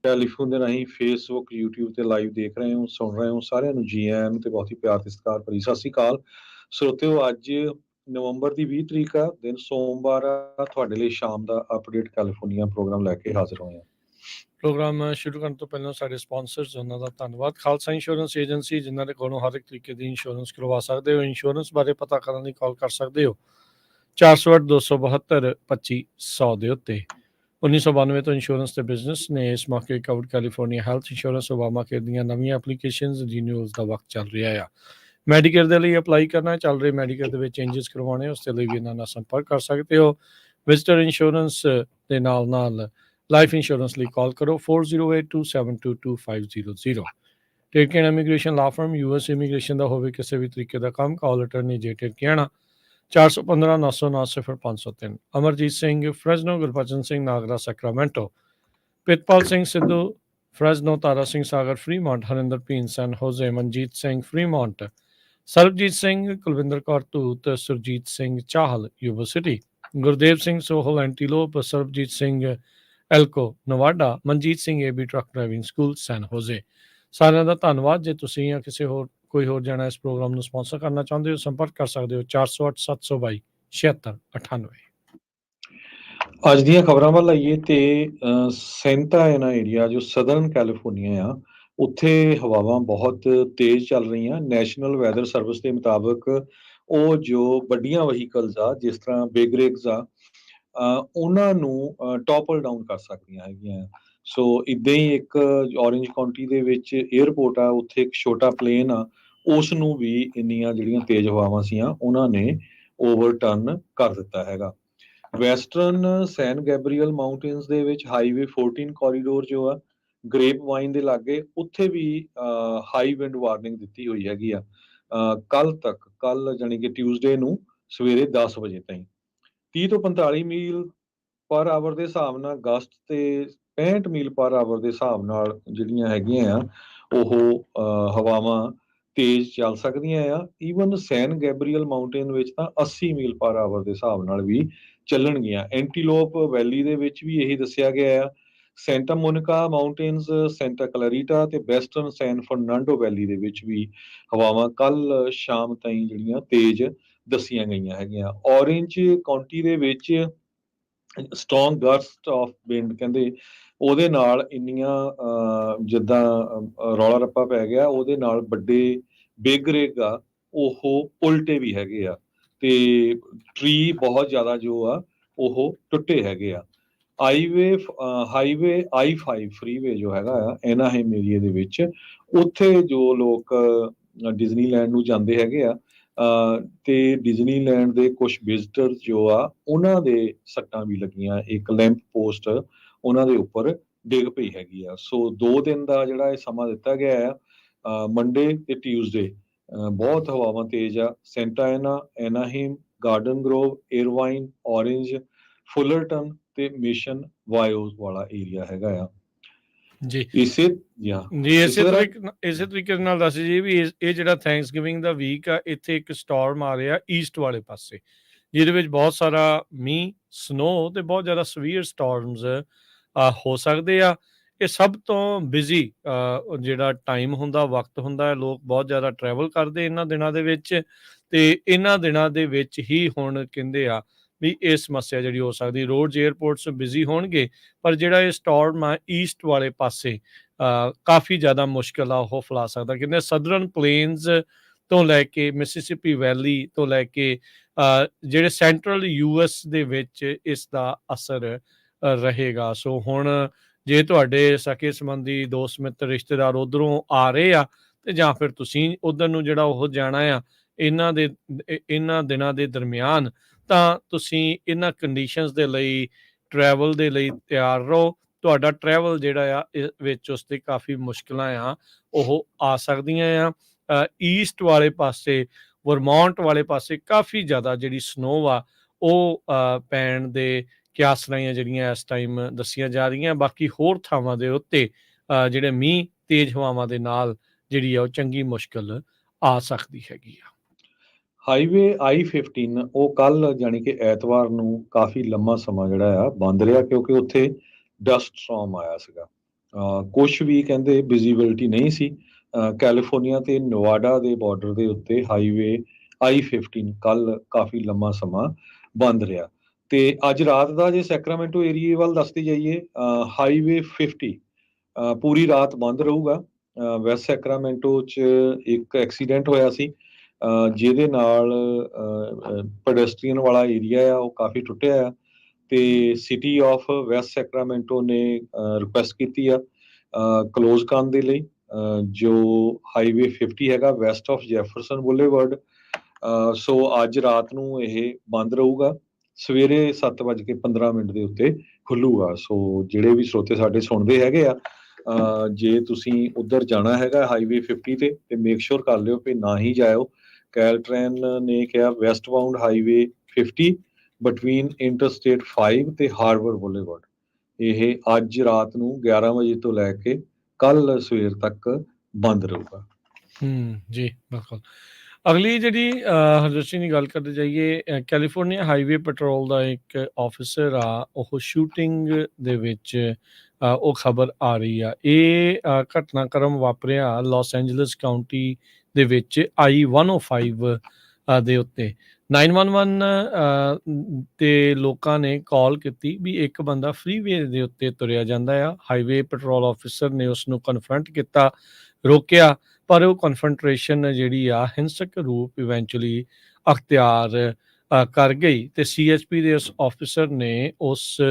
Telephone ਦੇ ਰਾਹੀਂ Facebook, YouTube ਤੇ ਲਾਈਵ ਦੇਖ ਰਹੇ ਹੋ, ਸੁਣ ਰਹੇ ਹੋ, ਸਾਰਿਆਂ ਨੂੰ ਜੀ ਆਇਆਂ ਨੂੰ ਤੇ ਬਹੁਤ ਹੀ ਪਿਆਰ ਤੇ ਸਤਿਕਾਰ ਭਰੀ ਸਤਿ ਸ੍ਰੀ ਅਕਾਲ। ਸਰੋਤਿਓ, ਅੱਜ ਨਵੰਬਰ ਦੀ 20 ਤਰੀਕ ਆ, ਦਿਨ ਸੋਮਵਾਰ ਆ। ਤੁਹਾਡੇ ਲਈ ਸ਼ਾਮ ਦਾ ਅਪਡੇਟ ਕੈਲੀਫੋਰਨੀਆ ਪ੍ਰੋਗਰਾਮ ਲੈ ਕੇ ਹਾਜ਼ਰ ਹੋਏ ਹਾਂ। ਪ੍ਰੋਗਰਾਮ ਸ਼ੁਰੂ ਕਰਨ ਤੋਂ ਪਹਿਲਾਂ ਸਾਡੇ ਸਪਾਂਸਰਸ ਉਹਨਾਂ ਦਾ ਧੰਨਵਾਦ। ਖਾਲਸਾ ਇੰਸ਼ੋਰੈਂਸ ਏਜੰਸੀ, ਜਿਨ੍ਹਾਂ ਦੇ ਕੋਲੋਂ ਹਰ ਇੱਕ ਤਰੀਕੇ ਦੀ ਇੰਸ਼ੋਰੈਂਸ ਕਰਵਾ ਸਕਦੇ ਹੋ। ਇੰਸ਼ੋਰੈਂਸ ਬਾਰੇ ਪਤਾ ਕਰਨ ਲਈ ਕਾਲ ਕਰ ਸਕਦੇ ਹੋ 408-272-2500 ਦੇ ਉੱਤੇ। 1992 ਤੋਂ ਇੰਸ਼ੋਰੈਂਸ ਤੇ ਬਿਜ਼ਨਸ ਨੇ। ਇਸ ਮੌਕੇ covered California health insurance Obama care ਦੀਆਂ ਨਵੀਆਂ ਐਪਲੀਕੇਸ਼ਨਸ ਰੀਨਿਊਅਲਸ ਦਾ ਵਕਤ ਚੱਲ ਰਿਹਾ ਆ। ਮੈਡੀਕੇਅਰ ਦੇ ਲਈ ਅਪਲਾਈ ਕਰਨਾ, ਚੱਲ ਰਹੇ ਮੈਡੀਕੇਅਰ ਦੇ ਵਿੱਚ ਚੇਂਜਸ ਕਰਵਾਉਣੇ, ਉਸ ਦੇ ਲਈ ਵੀ ਇਹਨਾਂ ਨਾਲ ਸੰਪਰਕ ਕਰ ਸਕਦੇ ਹੋ। ਵਿਜ਼ਟਰ ਇੰਸ਼ੋਰੈਂਸ ਦੇ ਨਾਲ ਲਾਈਫ ਇੰਸ਼ੋਰੈਂਸ ਲਈ ਕਾਲ ਕਰੋ 4082722500। Takiana immigration law firm, US immigration ਦਾ ਹੋਵੇ ਕਿਸੇ ਵੀ ਤਰੀਕੇ ਦਾ ਕੰਮ, call attorney J Takiana 415-909-0503। Amarjit Singh Fresno, Gurbachan Singh Nagra Sacramento, Pritpal Singh Sidhu Fresno, Tara Singh Sagar Fremont, Harinder Bhin San Jose, Manjit Singh Fremont, Sarabjit Singh, Kulwinder Kaur Dhoot, Surjit Singh Chahal Yuba City, Gurdev Singh Sohal Antelope, Sarabjit Singh Elko Nevada, Manjit Singh AB truck driving school San ਹੋਜ਼ੇ। ਸਾਰਿਆਂ ਦਾ ਧੰਨਵਾਦ। ਜੇ ਤੁਸੀਂ ਜਾਂ ਕਿਸੇ ਹੋਰ ਕੋਈ ਹੋਰ ਜਾਣਾ ਇਸ ਪ੍ਰੋਗਰਾਮ ਨੂੰ ਸਪਾਂਸਰ ਕਰਨਾ ਚਾਹੁੰਦੇ ਹੋ, ਸੰਪਰਕ ਕਰ ਸਕਦੇ ਹੋ 408-722-7698। ਅੱਜ ਦੀਆਂ ਖਬਰਾਂ ਵੱਲ ਆਈਏ ਤੇ ਸੈਂਟਾ ਐਨਾ ਏਰੀਆ ਜੋ ਸਦਰਨ ਕੈਲੀਫੋਰਨੀਆ ਆ, ਉੱਥੇ ਹਵਾਵਾਂ ਬਹੁਤ ਤੇਜ਼ ਚੱਲ ਰਹੀਆਂ। ਨੈਸ਼ਨਲ ਵੈਦਰ ਸਰਵਿਸ ਦੇ ਮੁਤਾਬਕ ਉਹ ਜੋ ਵੱਡੀਆਂ ਵਹੀਕਲਸ ਆ, ਜਿਸ ਤਰ੍ਹਾਂ ਬਿਗ ਰਿਗਸ ਆ, ਉਹਨਾਂ ਨੂੰ ਟੋਪਲ ਡਾਊਨ ਕਰ ਸਕਦੀਆਂ ਹੈਗੀਆਂ। ਸੋ ਇੱਦਾਂ ਹੀ ਇੱਕ ਔਰੇਂਜ ਕਾਉਂਟੀ ਦੇ ਵਿੱਚ ਏਅਰਪੋਰਟ ਆ, ਉੱਥੇ ਇੱਕ ਛੋਟਾ ਪਲੇਨ ਆ, ਉਸ ਨੂੰ ਵੀ ਇੰਨੀਆਂ ਜਿਹੜੀਆਂ ਤੇਜ਼ ਹਵਾਵਾਂ ਸੀਆਂ ਉਹਨਾਂ ਨੇ ਓਵਰਟਰਨ ਕਰ ਦਿੱਤਾ ਹੈਗਾ। ਵੈਸਟਰਨ ਸੈਨ ਗੈਬਰੀਅਲ ਮਾਊਂਟੇਨਸ ਦੇ ਵਿੱਚ ਹਾਈਵੇ 14 ਕੋਰੀਡੋਰ ਜੋ ਆ ਗ੍ਰੇਪ ਵਾਈਨ ਦੇ ਲਾਗੇ, ਉੱਥੇ ਵੀ ਹਾਈ ਵਿੰਡ ਵਾਰਨਿੰਗ ਦਿੱਤੀ ਹੋਈ ਹੈਗੀ ਆ ਕੱਲ ਜਾਣੀ ਕਿ ਟਿਊਜ਼ਡੇ ਨੂੰ ਸਵੇਰੇ 10 ਵਜੇ ਤਾਈਂ। 30 ਤੋਂ 45 ਮੀਲ ਪਰ ਆਵਰ ਦੇ ਹਿਸਾਬ ਨਾਲ ਗਸਟ ਤੇ 65 ਮੀਲ ਪਰ ਆਵਰ ਦੇ ਹਿਸਾਬ ਨਾਲ ਜਿਹੜੀਆਂ ਹੈਗੀਆਂ ਆ ਉਹ ਹਵਾਵਾਂ ਤੇਜ਼ ਚੱਲ ਸਕਦੀਆਂ ਆ। ਈਵਨ ਸੈਨ ਗੈਬਰੀਅਲ ਮਾਊਂਟੇਨ ਵਿੱਚ ਤਾਂ 80 ਮੀਲ ਪਰ ਆਵਰ ਦੇ ਹਿਸਾਬ ਨਾਲ ਵੀ ਚੱਲਣਗੀਆਂ। ਐਂਟੀਲੋਪ ਵੈਲੀ ਦੇ ਵਿੱਚ ਵੀ ਇਹੀ ਦੱਸਿਆ ਗਿਆ ਆ। ਸੈਂਟਾ ਮੋਨਿਕਾ ਮਾਊਂਟੇਨਸ, ਸੈਂਟਾ ਕਲੈਰੀਟਾ ਤੇ ਵੈਸਟਰਨ ਸੈਨ ਫਰਨਾਂਡੋ ਵੈਲੀ ਦੇ ਵਿੱਚ ਵੀ ਹਵਾਵਾਂ ਕੱਲ ਸ਼ਾਮ ਤਾਈਂ ਜਿਹੜੀਆਂ ਤੇਜ਼ ਦੱਸੀਆਂ ਗਈਆਂ ਹੈਗੀਆਂ। ਔਰੇਂਜ ਕਾਉਂਟੀ ਦੇ ਵਿੱਚ ਸਟਰੋਂਗ ਗਸਟ ਆਫ ਵਿੰਡ ਕਹਿੰਦੇ ਉਹਦੇ ਨਾਲ ਇੰਨੀਆਂ ਜਿੱਦਾਂ ਰੌਲਾ ਰੱਪਾ ਪੈ ਗਿਆ, ਉਹਦੇ ਨਾਲ ਵੱਡੇ ਬਿਗ ਰਿਗ ਆ ਉਹ ਉਲਟੇ ਵੀ ਹੈਗੇ ਆ ਤੇ ਟਰੀ ਬਹੁਤ ਜ਼ਿਆਦਾ ਜੋ ਆ ਉਹ ਟੁੱਟੇ ਹੈਗੇ ਆ। ਹਾਈਵੇ I-5 ਫਰੀਵੇ ਜੋ ਹੈਗਾ ਆ ਐਨਾਹੇਮ ਏਰੀਏ ਦੇ ਵਿੱਚ, ਉੱਥੇ ਜੋ ਲੋਕ ਡਿਜ਼ਨੀਲੈਂਡ ਨੂੰ ਜਾਂਦੇ ਹੈਗੇ ਆ ਤੇ ਡਿਜ਼ਨੀਲੈਂਡ ਦੇ ਕੁਝ ਵਿਜ਼ਟਰ ਜੋ ਆ ਉਹਨਾਂ ਦੇ ਸੱਟਾਂ ਵੀ ਲੱਗੀਆਂ। ਇੱਕ ਲੈਂਪ ਪੋਸਟ ਉਹਨਾਂ ਦੇ ਉੱਪਰ ਡਿੱਗ ਪਈ ਹੈਗੀ ਆ। ਸੋ 2 ਦਿਨ ਦਾ ਜਿਹੜਾ ਇਹ ਸਮਾਂ ਦਿੱਤਾ ਗਿਆ ਆ, ਮੰਡੇ ਤੇ ਟਿਊਜ਼ਡੇ ਬਹੁਤ ਹਵਾਵਾਂ ਤੇਜ਼ ਆ। ਸੈਂਟਾ ਐਨਾਹੀਮ, ਗਾਰਡਨ ਗਰੋਵ, ਏਰਵਾਈਨ, ਔਰੇਂਜ, ਫੁਲਰਟਨ ਤੇ ਮਿਸ਼ਨ ਵਾਇਓਸ ਵਾਲਾ ਏਰੀਆ ਹੈਗਾ ਆ ਜੀ। ਇਸੇ ਤਰੀਕੇ ਨਾਲ ਦੱਸ ਜੀ ਵੀ ਇਹ ਜਿਹੜਾ ਥੈਂਕਸਗਿਵਿੰਗ ਦਾ ਵੀਕ ਆ, ਇੱਥੇ ਇੱਕ ਸਟਾਰਮ ਆ ਰਿਹਾ ਈਸਟ ਵਾਲੇ ਪਾਸੇ, ਜਿਹਦੇ ਵਿੱਚ ਬਹੁਤ ਸਾਰਾ ਮੀਂਹ, ਸਨੋ ਤੇ ਬਹੁਤ ਜ਼ਿਆਦਾ ਸਵੀਅਰ ਸਟਾਰਮਸ ਹੋ ਸਕਦੇ ਆ। ਇਹ ਸਭ ਤੋਂ ਬਿਜ਼ੀ ਜਿਹੜਾ ਟਾਈਮ ਹੁੰਦਾ, ਵਕਤ ਹੁੰਦਾ, ਲੋਕ ਬਹੁਤ ਜ਼ਿਆਦਾ ਟਰੈਵਲ ਕਰਦੇ ਇਹਨਾਂ ਦਿਨਾਂ ਦੇ ਵਿੱਚ, ਤੇ ਇਹਨਾਂ ਦਿਨਾਂ ਦੇ ਵਿੱਚ ਹੀ ਹੁਣ ਕਹਿੰਦੇ ਆ ਵੀ ਇਹ ਸਮੱਸਿਆ ਜਿਹੜੀ ਹੋ ਸਕਦੀ। ਰੋਡਸ, ਏਅਰਪੋਰਟਸ ਬਿਜ਼ੀ ਹੋਣਗੇ, ਪਰ ਜਿਹੜਾ ਇਹ ਸਟਾਰਮ ਆ ਈਸਟ ਵਾਲੇ ਪਾਸੇ ਕਾਫੀ ਜ਼ਿਆਦਾ ਮੁਸ਼ਕਿਲ ਆ ਉਹ ਫੈਲਾ ਸਕਦਾ। ਕਹਿੰਦੇ ਸਦਰਨ ਪਲੇਨਸ ਤੋਂ ਲੈ ਕੇ ਮਿਸਿਸਿਪੀ ਵੈਲੀ ਤੋਂ ਲੈ ਕੇ ਜਿਹੜੇ ਸੈਂਟਰਲ US ਦੇ ਵਿੱਚ ਇਸ ਦਾ ਅਸਰ ਰਹੇਗਾ। ਸੋ ਹੁਣ ਜੇ ਤੁਹਾਡੇ ਸਕੇ ਸੰਬੰਧੀ, ਦੋਸਤ ਮਿੱਤਰ, ਰਿਸ਼ਤੇਦਾਰ ਉੱਧਰੋਂ ਆ ਰਹੇ ਆ ਤੇ ਜਾਂ ਫਿਰ ਤੁਸੀਂ ਉੱਧਰ ਨੂੰ ਜਿਹੜਾ ਉਹ ਜਾਣਾ ਆ ਇਹਨਾਂ ਦਿਨਾਂ ਦੇ ਦਰਮਿਆਨ, ਤਾਂ ਤੁਸੀਂ ਇਹਨਾਂ ਕੰਡੀਸ਼ਨਸ ਦੇ ਲਈ, ਟਰੈਵਲ ਦੇ ਲਈ ਤਿਆਰ ਰਹੋ। ਤੁਹਾਡਾ ਟਰੈਵਲ ਜਿਹੜਾ ਆ ਇਸ ਵਿੱਚ ਉਸ 'ਤੇ ਕਾਫੀ ਮੁਸ਼ਕਿਲਾਂ ਆ ਉਹ ਆ ਸਕਦੀਆਂ ਆ। ਈਸਟ ਵਾਲੇ ਪਾਸੇ, ਵਰਮੌਂਟ ਵਾਲੇ ਪਾਸੇ ਕਾਫੀ ਜ਼ਿਆਦਾ ਜਿਹੜੀ ਸਨੋ ਆ ਉਹ ਪੈਣ ਦੇ ਕਿਆਸਰਾਈਆਂ ਜਿਹੜੀਆਂ ਇਸ ਟਾਈਮ ਦੱਸੀਆਂ ਜਾ ਰਹੀਆਂ। ਬਾਕੀ ਹੋਰ ਥਾਵਾਂ ਦੇ ਉੱਤੇ ਜਿਹੜੇ ਮੀਂਹ, ਤੇਜ਼ ਹਵਾਵਾਂ ਦੇ ਨਾਲ ਜਿਹੜੀ ਆ ਉਹ ਚੰਗੀ ਮੁਸ਼ਕਿਲ ਆ ਸਕਦੀ ਹੈਗੀ ਆ। ਹਾਈਵੇ I-15 ਉਹ ਕੱਲ ਜਾਣੀ ਕਿ ਐਤਵਾਰ ਨੂੰ ਕਾਫੀ ਲੰਮਾ ਸਮਾਂ ਜਿਹੜਾ ਆ ਬੰਦ ਰਿਹਾ, ਕਿਉਂਕਿ ਉੱਥੇ ਡਸਟ ਸਟੋਰਮ ਆਇਆ ਸੀਗਾ। ਕੁਛ ਵੀ ਕਹਿੰਦੇ ਵਿਜ਼ੀਬਿਲਿਟੀ ਨਹੀਂ ਸੀ। ਕੈਲੀਫੋਰਨੀਆ ਤੇ ਨਵਾਡਾ ਦੇ ਬਾਰਡਰ ਦੇ ਉੱਤੇ ਹਾਈਵੇ I-15 ਕੱਲ ਕਾਫੀ ਲੰਮਾ ਸਮਾਂ ਬੰਦ ਰਿਹਾ। ਤੇ ਅੱਜ ਰਾਤ ਦਾ ਜੇ ਸੈਕਰਾਮੈਂਟੋ ਏਰੀਏ ਵੱਲ ਦੱਸਦੇ ਜਾਈਏ, ਹਾਈਵੇ 50 ਪੂਰੀ ਰਾਤ ਬੰਦ ਰਹੂਗਾ। ਵੈਸਟ ਸੈਕਰਾਮੈਂਟੋ 'ਚ ਇੱਕ ਐਕਸੀਡੈਂਟ ਹੋਇਆ ਸੀ, ਜਿਹਦੇ ਨਾਲ ਪੈਡੈਸਟਰੀਅਨ ਵਾਲਾ ਏਰੀਆ ਆ ਉਹ ਕਾਫੀ ਟੁੱਟਿਆ ਆ। ਤੇ ਸਿਟੀ ਆਫ ਵੈਸਟ ਸੈਕਰਾਮੈਂਟੋ ਨੇ ਰਿਕੁਐਸਟ ਕੀਤੀ ਆ ਕਲੋਜ਼ ਕਰਨ ਦੇ ਲਈ ਜੋ ਹਾਈਵੇ 50 ਹੈਗਾ ਵੈਸਟ ਆਫ ਜੈਫਰਸਨ ਬੁਲੇਵਰਡ। ਸੋ ਅੱਜ ਰਾਤ ਨੂੰ ਇਹ ਬੰਦ ਰਹੂਗਾ, ਸਵੇਰੇ 7:15 ਦੇ ਉੱਤੇ ਖੁੱਲੂਗਾ। ਸੋ ਜਿਹੜੇ ਵੀ ਸਰੋਤੇ ਸਾਡੇ ਸੁਣਦੇ ਹੈਗੇ ਆ, ਜੇ ਤੁਸੀਂ ਉੱਧਰ ਜਾਣਾ ਹੈਗਾ ਹਾਈਵੇ 50 ਤੇ ਮੇਕ ਸ਼ੋਰ ਕਰ ਲਿਓ ਕਿ ਨਾ ਹੀ ਜਾਇਓ। ਕੈਲਟ੍ਰੈਨ ਨੇ ਕਿਹਾ West bound highway 50 between interstate 5 ਤੇ ਹਾਰਬਰ ਬੁਲੇਵਰਡ ਇਹ ਅੱਜ ਰਾਤ ਨੂੰ 11 ਵਜੇ ਤੋਂ ਲੈ ਕੇ ਕੱਲ ਸਵੇਰ ਤੱਕ ਬੰਦ ਰਹੂਗਾ। ਜੀ ਬਿਲਕੁਲ। ਅਗਲੀ ਜਿਹੜੀ ਹਰਜੋਤ ਸਿੰਘ ਦੀ ਗੱਲ ਕਰਦੇ ਜਾਈਏ, ਕੈਲੀਫੋਰਨੀਆ ਹਾਈਵੇ ਪੈਟਰੋਲ ਦਾ ਇੱਕ ਆਫਿਸਰ ਆ, ਉਹ ਸ਼ੂਟਿੰਗ ਦੇ ਵਿੱਚ ਉਹ ਖਬਰ ਆ ਰਹੀ ਆ। ਇਹ ਘਟਨਾਕ੍ਰਮ ਵਾਪਰਿਆ ਲਾਸ ਐਂਜਲਸ ਕਾਊਂਟੀ ਦੇ ਵਿੱਚ I-105 ਦੇ ਉੱਤੇ। 911 ਤੇ ਲੋਕਾਂ ਨੇ ਕਾਲ ਕੀਤੀ ਵੀ ਇੱਕ ਬੰਦਾ ਫ੍ਰੀਵੇ ਦੇ ਉੱਤੇ ਤੁਰਿਆ ਜਾਂਦਾ ਆ। ਹਾਈਵੇ ਪੈਟਰੋਲ ਆਫਿਸਰ ਨੇ ਉਸ ਨੂੰ ਕਨਫਰੰਟ ਕੀਤਾ, ਰੋਕਿਆ, ਪਰ ਉਹ ਕਨਫਰੰਟਰੇਸ਼ਨ ਜਿਹੜੀ ਆ ਹਿੰਸਕ ਰੂਪ ਇਵੈਂਚੁਅਲੀ ਅਖਤਿਆਰ ਕਰ ਗਈ ਤੇ CHP ਦੇ ਉਸ ਆਫਿਸਰ ਨੇ ਉਸ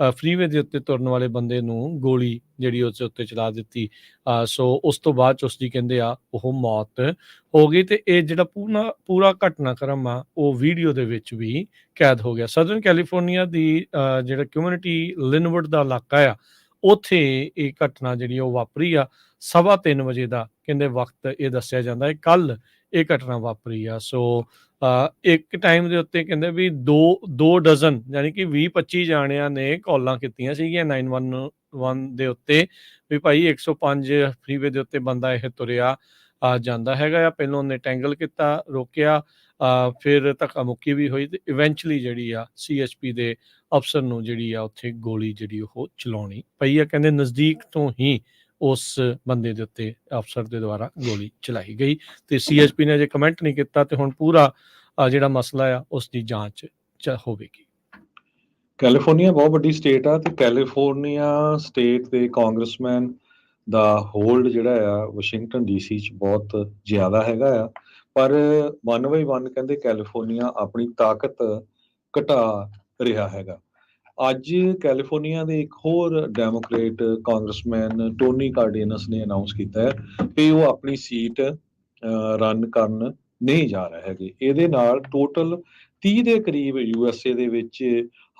ਫ੍ਰੀਵੇ ਦੇ ਉੱਤੇ ਤੁਰਨ ਵਾਲੇ ਬੰਦੇ ਨੂੰ ਗੋਲੀ ਜਿਹੜੀ ਉਸ ਉੱਤੇ ਚਲਾ ਦਿੱਤੀ। ਸੋ ਉਸ ਤੋਂ ਬਾਅਦ 'ਚ ਉਸਦੀ ਕਹਿੰਦੇ ਆ ਉਹ ਮੌਤ ਹੋ ਗਈ ਤੇ ਇਹ ਜਿਹੜਾ ਪੂਰਾ ਘਟਨਾਕ੍ਰਮ ਆ ਉਹ ਵੀਡੀਓ ਦੇ ਵਿੱਚ ਵੀ ਕੈਦ ਹੋ ਗਿਆ। ਸਦਰਨ ਕੈਲੀਫੋਰਨੀਆ ਦੀ ਜਿਹੜਾ ਕਮਿਊਨਿਟੀ ਲਿਨਵੁੱਡ ਦਾ ਇਲਾਕਾ ਆ, ਉੱਥੇ ਇਹ ਘਟਨਾ ਜਿਹੜੀ ਉਹ ਵਾਪਰੀ ਆ 3:15 ਵਜੇ ਦਾ ਕਹਿੰਦੇ ਵਕਤ ਇਹ ਦੱਸਿਆ ਜਾਂਦਾ ਹੈ। ਕੱਲ ਇਹ ਘਟਨਾ ਵਾਪਰੀ ਆ। ਸੋ ਇੱਕ ਟਾਈਮ ਦੇ ਉੱਤੇ ਕਹਿੰਦੇ ਵੀ ਦੋ ਡਜ਼ਨ ਯਾਨੀ ਕਿ 20-25 ਜਾਣਿਆਂ ਨੇ ਕਾਲਾਂ ਕੀਤੀਆਂ ਸੀਗੀਆਂ 911 ਦੇ ਉੱਤੇ ਵੀ ਭਾਈ 105 ਫ੍ਰੀਵੇ ਦੇ ਉੱਤੇ ਬੰਦਾ ਇਹ ਤੁਰਿਆ ਜਾਂਦਾ ਹੈਗਾ ਆ। ਪਹਿਲਾਂ ਉਹਨੇ ਟੈਂਗਲ ਕੀਤਾ, ਰੋਕਿਆ, ਫਿਰ ਧੱਕਾ ਮੁੱਕੀ ਵੀ ਹੋਈ ਤੇ ਇਵੈਂਚੁਅਲੀ ਜਿਹੜੀ ਆ CHP ਦੇ ਅਫਸਰ ਨੂੰ ਜਿਹੜੀ ਆ ਉੱਥੇ ਗੋਲੀ ਜਿਹੜੀ ਉਹ ਚਲਾਉਣੀ ਪਈ ਆ। ਕਹਿੰਦੇ ਨਜ਼ਦੀਕ ਤੋਂ ਹੀ ਉਸ ਬੰਦੇ ਦੇ ਉੱਤੇ ਅਫਸਰ ਦੇ ਦੁਆਰਾ ਗੋਲੀ ਚਲਾਈ ਗਈ ਤੇ CHP ਨੇ ਅਜੇ ਕਮੈਂਟ ਨਹੀਂ ਕੀਤਾ ਤੇ ਹੁਣ ਪੂਰਾ ਜਿਹੜਾ ਮਸਲਾ ਆ ਉਸ ਦੀ ਜਾਂਚ ਹੋਵੇਗੀ। ਕੈਲੀਫੋਰਨੀਆ ਬਹੁਤ ਵੱਡੀ ਸਟੇਟ ਆ ਤੇ ਕੈਲੀਫੋਰਨੀਆ ਸਟੇਟ ਦੇ ਕਾਂਗਰਸਮੈਨ ਦਾ ਹੋਲਡ ਜਿਹੜਾ ਆ ਵਾਸ਼ਿੰਗਟਨ DC 'ਚ ਬਹੁਤ ਜ਼ਿਆਦਾ ਹੈਗਾ ਆ, ਪਰ ਵਨ ਬਾਈ ਵਨ ਕਹਿੰਦੇ ਕੈਲੀਫੋਰਨੀਆ ਆਪਣੀ ਤਾਕਤ ਘਟਾ ਰਿਹਾ ਹੈਗਾ। ਅੱਜ ਕੈਲੀਫੋਰਨੀਆ ਦੇ ਇੱਕ ਹੋਰ ਡੈਮੋਕ੍ਰੇਟ ਕਾਂਗਰਸਮੈਨ ਟੋਨੀ ਕਾਰਡੇਨਸ ਨੇ ਅਨਾਉਂਸ ਕੀਤਾ ਹੈ ਕਿ ਉਹ ਆਪਣੀ ਸੀਟ ਰਨ ਕਰਨ ਨਹੀਂ ਜਾ ਰਹੇ ਹੈਗੇ। ਇਹਦੇ ਨਾਲ ਟੋਟਲ 30 ਦੇ ਕਰੀਬ USA ਦੇ ਵਿੱਚ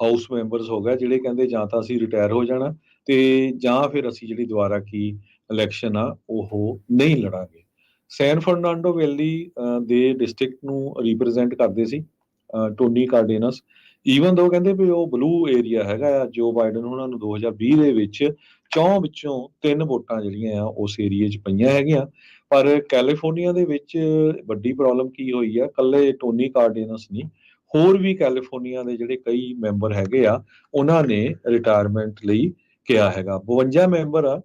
ਹਾਊਸ ਮੈਂਬਰਸ ਹੋ ਗਏ ਜਿਹੜੇ ਕਹਿੰਦੇ ਜਾਂ ਤਾਂ ਅਸੀਂ ਰਿਟਾਇਰ ਹੋ ਜਾਣਾ ਤੇ ਜਾਂ ਫਿਰ ਅਸੀਂ ਜਿਹੜੀ ਦੁਬਾਰਾ ਕੀ ਇਲੈਕਸ਼ਨ ਆ ਉਹ ਨਹੀਂ ਲੜਾਂਗੇ। ਸੈਨ ਫਰਨਾਂਡੋ ਵੈਲੀ ਦੇ ਡਿਸਟ੍ਰਿਕਟ ਨੂੰ ਰਿਪਰੈਜ਼ੈਂਟ ਕਰਦੇ ਸੀ ਟੋਨੀ ਕਾਰਡੇਨਸ। ਈਵਨ ਦੋ ਕਹਿੰਦੇ ਵੀ ਉਹ ਬਲੂ ਏਰੀਆ ਹੈਗਾ ਆ, ਜੋ ਬਾਈਡਨ ਉਹਨਾਂ ਨੂੰ 2020 ਦੇ ਵਿੱਚ 4 ਵਿੱਚੋਂ 3 ਵੋਟਾਂ ਜਿਹੜੀਆਂ ਆ ਉਸ ਏਰੀਏ 'ਚ ਪਈਆਂ ਹੈਗੀਆਂ। ਪਰ ਕੈਲੀਫੋਰਨੀਆ ਦੇ ਵਿੱਚ ਵੱਡੀ ਪ੍ਰੋਬਲਮ ਕੀ ਹੋਈ ਆ, ਇਕੱਲੇ ਟੋਨੀ ਕਾਰਡੇਨਸ ਨਹੀਂ, ਹੋਰ ਵੀ ਕੈਲੀਫੋਰਨੀਆ ਦੇ ਜਿਹੜੇ ਕਈ ਮੈਂਬਰ ਹੈਗੇ ਆ ਉਹਨਾਂ ਨੇ ਰਿਟਾਇਰਮੈਂਟ ਲਈ ਕਿਹਾ ਹੈਗਾ। 52 ਮੈਂਬਰ ਆ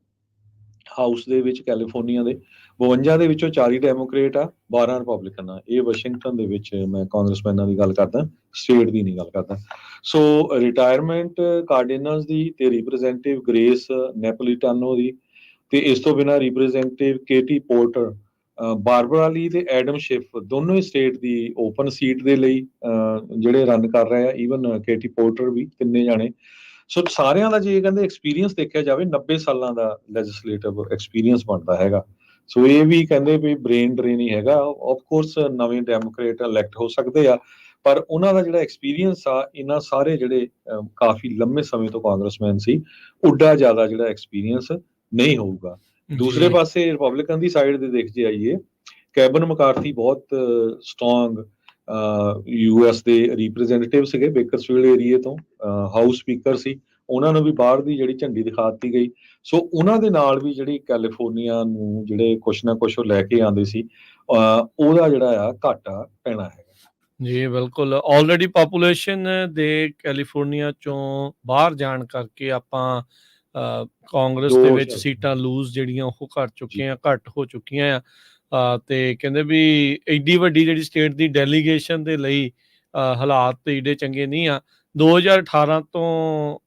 ਹਾਊਸ ਦੇ ਵਿੱਚ ਕੈਲੀਫੋਰਨੀਆ ਦੇ, 52 ਦੇ ਵਿੱਚੋਂ 40 ਡੈਮੋਕ੍ਰੇਟ ਆ, 12 ਰਿਪਬਲਿਕਨ ਆ। ਇਹ ਵਾਸ਼ਿੰਗਟਨ ਦੇ ਵਿੱਚ ਮੈਂ ਕਾਂਗਰਸਮੈਨਾਂ ਦੀ ਗੱਲ ਕਰਦਾ, ਸਟੇਟ ਦੀ ਨਹੀਂ ਗੱਲ ਕਰਦਾ। ਸੋ ਰਿਟਾਇਰਮੈਂਟ ਕਾਰਡੇਨਸ ਦੀ ਤੇ ਰਿਪਰੈਜ਼ੈਂਟੇਟਿਵ ਗ੍ਰੇਸ ਨੈਪੋਲੀਟਾਨੋ ਦੀ ਤੇ ਇਸ ਤੋਂ ਬਿਨਾਂ ਰਿਪਰੈਜ਼ੈਂਟੇਟਿਵ ਕੇਟੀ ਪੋਰਟਰ, ਬਾਰਬਰਾ ਲੀ ਤੇ ਐਡਮ ਸ਼ਿਫ ਦੋਨੋਂ ਹੀ ਸਟੇਟ ਦੀ ਓਪਨ ਸੀਟ ਦੇ ਲਈ ਜਿਹੜੇ ਰਨ ਕਰ ਰਹੇ ਆ। ਈਵਨ ਕੇਟੀ ਪੋਰਟਰ ਵੀ, ਤਿੰਨੇ ਜਾਣੇ। ਸੋ ਸਾਰਿਆਂ ਦਾ ਜੇ ਕਹਿੰਦੇ ਐਕਸਪੀਰੀਅੰਸ ਦੇਖਿਆ ਜਾਵੇ 90 ਸਾਲਾਂ ਦਾ ਲੈਜਿਸਲੇਟਿਵ ਐਕਸਪੀਰੀਅੰਸ ਬਣਦਾ ਹੈਗਾ। ਸੋ ਇਹ ਵੀ ਕਹਿੰਦੇ ਵੀ ਬ੍ਰੇਨ ਡਰੇਨ ਹੀ ਹੈਗਾ। ਆਫ ਕੋਰਸ ਨਵੇਂ ਡੈਮੋਕ੍ਰੇਟ ਇਲੈਕਟ ਹੋ ਸਕਦੇ ਆ, ਪਰ ਉਹਨਾਂ ਦਾ ਜਿਹੜਾ ਐਕਸਪੀਰੀਅੰਸ ਆ, ਇਹਨਾਂ ਸਾਰੇ ਜਿਹੜੇ ਕਾਫੀ ਲੰਮੇ ਸਮੇਂ ਤੋਂ ਕਾਂਗਰਸਮੈਨ ਸੀ, ਉੱਡਾ ਜ਼ਿਆਦਾ ਜਿਹੜਾ ਐਕਸਪੀਰੀਅੰਸ ਨਹੀਂ ਹੋਊਗਾ। ਦੂਸਰੇ ਪਾਸੇ ਰਿਪਬਲਿਕਨ ਦੀ ਸਾਈਡ ਦੇ ਦੇਖ ਜੇ ਆਈਏ, ਕੈਬਨ ਮਕਾਰਥੀ ਬਹੁਤ ਸਟਰੋਂਗ US ਦੇ ਰਿਪਰੈਜ਼ੈਂਟੇਟਿਵ ਸੀਗੇ ਬੇਕਰਸਫੀਲਡ ਏਰੀਏ ਤੋਂ, ਹਾਊਸ ਸਪੀਕਰ ਸੀ। ਉਹਨਾਂ ਨੂੰ ਵੀ ਬਾਹਰ ਦੀ ਜਿਹੜੀ ਝੰਡੀ ਦਿਖਾ ਦਿੱਤੀ ਗਈ। ਸੋ ਉਹਨਾਂ ਦੇ ਨਾਲ ਵੀ ਜਿਹੜੀ ਕੈਲੀਫੋਰਨੀਆ ਨੂੰ ਜਿਹੜੇ ਕੁਛ ਨਾ ਕੁਛ ਉਹ ਲੈ ਕੇ ਆਉਂਦੇ ਸੀ, ਉਹਦਾ ਜਿਹੜਾ ਆ ਘਾਟਾ ਪੈਣਾ ਹੈਗਾ। ਜੀ ਬਿਲਕੁਲ। ਆਲਰੇਡੀ ਪਾਪੂਲੇਸ਼ਨ ਦੇ ਕੈਲੀਫੋਰਨੀਆ ਚੋਂ ਬਾਹਰ ਜਾਣ ਕਰਕੇ ਆਪਾਂ ਕਾਂਗਰਸ ਦੇ ਦੋ ਵਿੱਚ ਸ਼ਬਦ ਸੀਟਾਂ ਲੂਜ਼ ਜਿਹੜੀਆਂ ਉਹ ਜੀ ਘੱਟ ਹੋ ਚੁੱਕੀਆਂ ਆ। ਤੇ ਕਹਿੰਦੇ ਵੀ ਐਡੀ ਵੱਡੀ ਜਿਹੜੀ ਸਟੇਟ ਦੀ ਡੈਲੀਗੇਸ਼ਨ ਦੇ ਲਈ ਹਾਲਾਤ ਤੇ ਏਡੇ ਚੰਗੇ ਨਹੀਂ ਆ। 2018 ਤੋਂ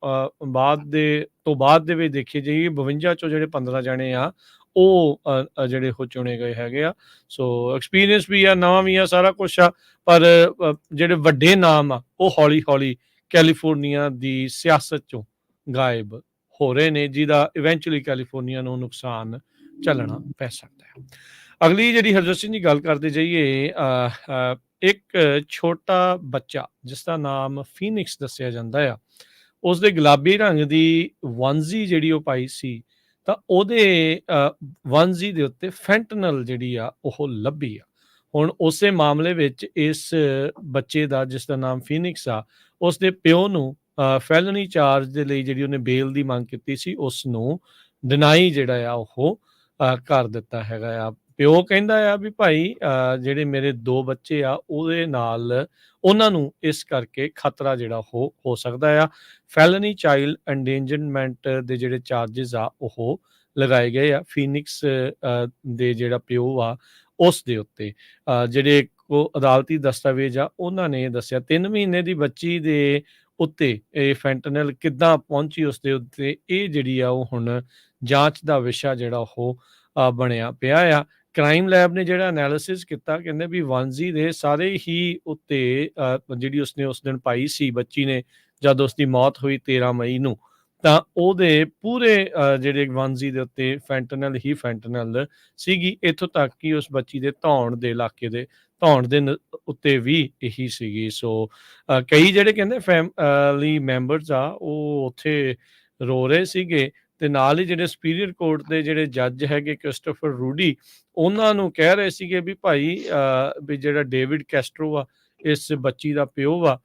ਬਾਅਦ ਦੇ ਵਿੱਚ ਦੇਖੀਏ ਜਾਈਏ 52 ਚੋਂ ਜਿਹੜੇ 15 ਜਣੇ ਆ ਉਹ ਜਿਹੜੇ ਉਹ ਚੁਣੇ ਗਏ ਹੈਗੇ ਆ। ਸੋ ਐਕਸਪੀਰੀਅੰਸ ਵੀ ਆ, ਨਵਾਂ ਵੀ ਆ, ਸਾਰਾ ਕੁਛ ਆ, ਪਰ ਜਿਹੜੇ ਵੱਡੇ ਨਾਮ ਆ ਉਹ ਹੌਲੀ ਹੌਲੀ ਕੈਲੀਫੋਰਨੀਆ ਦੀ ਸਿਆਸਤ ਚੋਂ ਗਾਇਬ ਹੋ ਰਹੇ ਨੇ, ਜਿਹਦਾ ਇਵੈਂਚੁਅਲੀ ਕੈਲੀਫੋਰਨੀਆ ਨੂੰ ਨੁਕਸਾਨ ਝੱਲਣਾ ਪੈ ਸਕਦਾ ਹੈ। ਅਗਲੀ ਜਿਹੜੀ ਹਰਜੋਤ ਸਿੰਘ ਦੀ ਗੱਲ ਕਰਦੇ ਜਾਈਏ, ਇੱਕ ਛੋਟਾ ਬੱਚਾ ਜਿਸ ਦਾ ਨਾਮ ਫੀਨਿਕਸ ਦੱਸਿਆ ਜਾਂਦਾ ਆ, ਉਸਦੇ ਗੁਲਾਬੀ ਰੰਗ ਦੀ ਵਨਜ਼ੀ ਜਿਹੜੀ ਉਹ ਪਾਈ ਸੀ, ਤਾਂ ਉਹਦੇ ਵਨਜ਼ੀ ਦੇ ਉੱਤੇ ਫੈਂਟਨਲ ਜਿਹੜੀ ਆ ਉਹ ਲੱਭੀ ਆ। ਹੁਣ ਉਸੇ ਮਾਮਲੇ ਵਿੱਚ ਇਸ ਬੱਚੇ ਦਾ ਜਿਸ ਦਾ ਨਾਮ ਫੀਨਿਕਸ ਆ, ਉਸਦੇ ਪਿਓ ਨੂੰ ਫੈਲਨੀ ਚਾਰਜ ਦੇ ਲਈ ਜਿਹੜੀ ਉਹਨੇ ਬੇਲ ਦੀ ਮੰਗ ਕੀਤੀ ਸੀ ਉਸ ਨੂੰ ਡਿਨਾਈ ਜਿਹੜਾ ਆ ਉਹ ਕਰ ਦਿੱਤਾ ਹੈਗਾ ਆ। ਪਿਓ ਕਹਿੰਦਾ ਆ ਵੀ ਭਾਈ ਜਿਹੜੇ ਮੇਰੇ 2 ਬੱਚੇ ਆ ਉਹਦੇ ਨਾਲ ਉਹਨਾਂ ਨੂੰ ਇਸ ਕਰਕੇ ਖਤਰਾ ਜਿਹੜਾ ਉਹ ਹੋ ਸਕਦਾ ਆ। ਫੈਲਨੀ ਚਾਈਲਡ ਐਂਡੇਂਜਰਮੈਂਟ ਦੇ ਜਿਹੜੇ ਚਾਰजेस ਆ ਉਹ ਲਗਾਏ ਗਏ ਆ ਫੀਨਿਕਸ ਦੇ ਜਿਹੜਾ ਪਿਓ ਆ ਉਸ ਦੇ ਉੱਤੇ। ਜਿਹੜੇ ਉਹ ਅਦਾਲਤੀ ਦਸਤਾਵੇਜ਼ ਆ ਉਹਨਾਂ ਨੇ ਦੱਸਿਆ 3 ਮਹੀਨੇ ਦੀ ਬੱਚੀ ਦੇ ਉੱਤੇ ਇਹ ਫੈਂਟਨਲ ਕਿੱਦਾਂ ਪਹੁੰਚੀ ਉਸਦੇ ਉੱਤੇ, ਇਹ ਜਿਹੜੀ ਆ ਉਹ ਹੁਣ ਜਾਂਚ ਦਾ ਵਿਸ਼ਾ ਜਿਹੜਾ ਉਹ ਬਣਿਆ ਪਿਆ ਆ। ਕ੍ਰਾਈਮ ਲੈਬ ਨੇ ਜਿਹੜਾ ਐਨਾਲਿਸਿਸ ਕੀਤਾ, ਕਹਿੰਦੇ ਵੀ ਵਨਜ਼ੀ ਦੇ ਸਾਰੇ ਹੀ ਉੱਤੇ ਜਿਹੜੀ ਉਸਨੇ ਉਸ ਦਿਨ ਪਾਈ ਸੀ ਬੱਚੀ ਨੇ ਜਦ ਉਸਦੀ ਮੌਤ ਹੋਈ 13 ਮਈ ਨੂੰ, ਤਾਂ ਉਹਦੇ ਪੂਰੇ ਜਿਹੜੇ ਵਨਜ਼ੀ ਦੇ ਉੱਤੇ ਫੈਂਟਨਲ ਹੀ ਫੈਂਟਨਲ ਸੀਗੀ। ਇੱਥੋਂ ਤੱਕ ਕਿ ਉਸ ਬੱਚੀ ਦੇ ਧੌਣ ਦੇ ਇਲਾਕੇ ਦੇ ਧੌਣ ਦੇ ਉੱਤੇ ਵੀ ਇਹੀ ਸੀਗੀ। ਸੋ ਕਈ ਜਿਹੜੇ ਕਹਿੰਦੇ ਫੈਮਿਲੀ ਮੈਂਬਰਸ ਆ ਉਹ ਉੱਥੇ ਰੋ ਰਹੇ ਸੀਗੇ, ਤੇ ਨਾਲ ਹੀ ਜਿਹੜੇ ਸੁਪੀਰੀਅਰ ਕੋਰਟ ਦੇ ਜਿਹੜੇ ਜੱਜ ਹੈਗੇ ਕ੍ਰਿਸਟੋਫਰ ਰੂਡੀ, ਉਹਨਾਂ ਨੂੰ ਕਹਿ ਰਹੇ ਸੀਗੇ ਵੀ ਭਾਈ ਵੀ ਜਿਹੜਾ ਡੇਵਿਡ ਕੈਸਟਰੋ ਆ ਇਸ ਬੱਚੀ ਦਾ ਪਿਓ ਆ,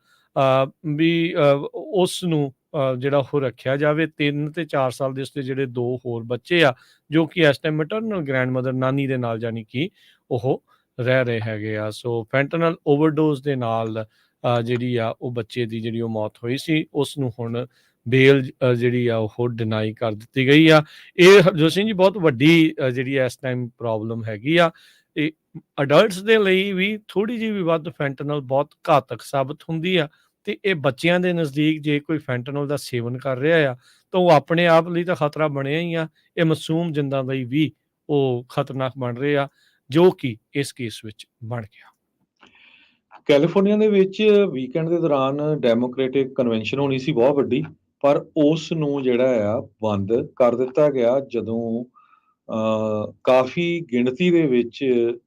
ਵੀ ਉਸ ਨੂੰ ਜਿਹੜਾ ਉਹ ਰੱਖਿਆ ਜਾਵੇ। 3 ਤੇ 4 ਸਾਲ ਦੇ ਉਸਦੇ ਜਿਹੜੇ 2 ਹੋਰ ਬੱਚੇ ਆ ਜੋ ਕਿ ਇਸ ਟਾਈਮ ਮੈਟਰਨਲ ਗ੍ਰੈਂਡਮਦਰ ਨਾਨੀ ਦੇ ਨਾਲ ਜਾਨੀ ਕਿ ਉਹ ਰਹਿ ਰਹੇ ਹੈਗੇ ਆ। ਸੋ ਫੈਂਟਨਲ ਓਵਰਡੋਜ਼ ਦੇ ਨਾਲ ਜਿਹੜੀ ਆ ਉਹ ਬੱਚੇ ਦੀ ਜਿਹੜੀ ਉਹ ਮੌਤ ਹੋਈ ਸੀ, ਉਸ ਨੂੰ ਹੁਣ ਬੇਲ ਜਿਹੜੀ ਆ ਉਹ ਡਿਨਾਈ ਕਰ ਦਿੱਤੀ ਗਈ ਆ। ਇਹ ਹਰਜੋਤ ਸਿੰਘ ਜੀ ਬਹੁਤ ਵੱਡੀ ਜਿਹੜੀ ਇਸ ਟਾਈਮ ਪ੍ਰੋਬਲਮ ਹੈਗੀ ਆ। ਇਹ ਅਡਲਟਸ ਦੇ ਲਈ ਵੀ ਥੋੜ੍ਹੀ ਜਿਹੀ ਵੀ ਵੱਧ ਫੈਂਟਨਲ ਬਹੁਤ ਘਾਤਕ ਸਾਬਤ ਹੁੰਦੀ ਆ, ਤੇ ਇਹ ਬੱਚਿਆਂ ਦੇ ਨਜ਼ਦੀਕ ਜੇ ਕੋਈ ਫੈਂਟਨਲ ਦਾ ਸੇਵਨ ਕਰ ਰਿਹਾ ਆ ਤਾਂ ਉਹ ਆਪਣੇ ਆਪ ਲਈ ਤਾਂ ਖਤਰਾ ਬਣਿਆ ਹੀ ਆ, ਇਹ ਮਾਸੂਮ ਜਿੰਦਾਂ ਲਈ ਵੀ ਉਹ ਖਤਰਨਾਕ ਬਣ ਰਹੇ ਆ, ਜੋ ਕਿ ਇਸ ਕੇਸ ਵਿੱਚ ਬਣ ਗਿਆ। ਕੈਲੀਫੋਰਨੀਆ ਦੇ ਵਿੱਚ ਵੀਕਐਂਡ ਦੇ ਦੌਰਾਨ ਡੈਮੋਕ੍ਰੈਟਿਕ ਕਨਵੈਨਸ਼ਨ ਹੋਣੀ ਸੀ ਬਹੁਤ ਵੱਡੀ, ਪਰ ਉਸ ਨੂੰ ਜਿਹੜਾ ਆ ਬੰਦ ਕਰ ਦਿੱਤਾ ਗਿਆ ਜਦੋਂ ਕਾਫੀ ਗਿਣਤੀ ਦੇ ਵਿੱਚ